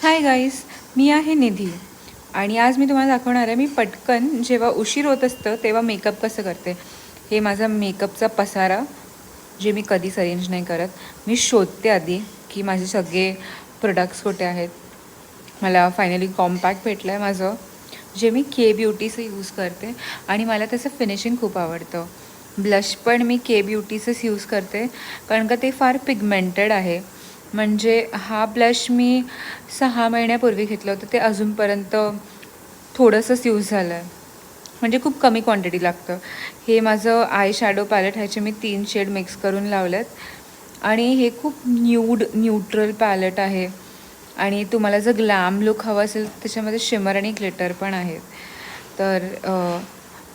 Hi guys, मी आहे निधी आणि आज मी तुम्हाला दाखवणार आहे मी पटकन जेव्हा उशीर होत असतं तेव्हा मेकअप कसं करते. हे माझा मेकअपचा पसारा जे मी कधीच अरेंज नाही करत. मी शोधते आधी की माझे सगळे प्रोडक्ट्स कुठे आहेत. मला फायनली कॉम्पॅक्ट भेटलं आहे माझं, जे मी के ब्युटीचं यूज करते आणि मला त्याचं फिनिशिंग खूप आवडतं. ब्लश पण मी के ब्युटीचंच यूज करते कारण का ते फार पिगमेंटेड आहे. म्हणजे हा ब्लश मी 6 महिन्यापूर्वी घेतलं होतं, ते अजूनपर्यंत थोडंसंच यूज झालं आहे, म्हणजे खूप कमी क्वांटिटी लागतं. हे माझं आय शॅडो पॅलेट, ह्याचे मी 3 शेड मिक्स करून लावलेत आणि हे खूप न्यूट्रल पॅलेट आहे आणि तुम्हाला जर ग्लॅम लुक हवं असेल त्याच्यामध्ये शिमर आणि ग्लिटर पण आहेत. तर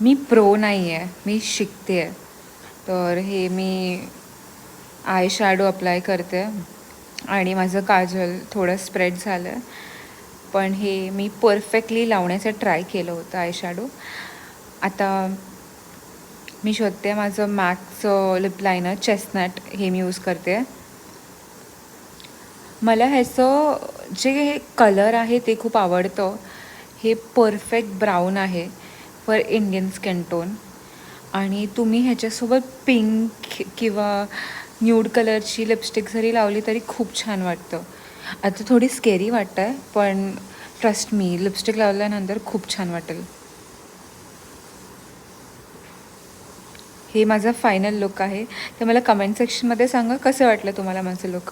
मी प्रो नाही आहे, मी शिकते आहे. तर हे मी आय शॅडो अप्लाय करते आणि माझं काजल थोडं स्प्रेड झालं आहे, पण हे मी परफेक्टली लावण्याचं ट्राय केलं होतं आय शॅडो. आता मी शोधते माझं मॅकचं लिप लायनर चेस्टनट, हे मी यूज करते. मला ह्याचं जे कलर आहे ते खूप आवडतं. हे परफेक्ट ब्राऊन आहे फॉर इंडियन स्किन टोन आणि तुम्ही ह्याच्यासोबत पिंक किंवा न्यूड कलरची लिपस्टिक जरी लावली तरी खूप छान वाटतं. आता थोडी स्केरी वाटतं आहे, पण ट्रस्ट मी, लिपस्टिक लावल्यानंतर खूप छान वाटेल. हे माझा फायनल लुक आहे. तर मला कमेंट सेक्शनमध्ये सांगा कसं वाटलं तुम्हाला माझं लुक.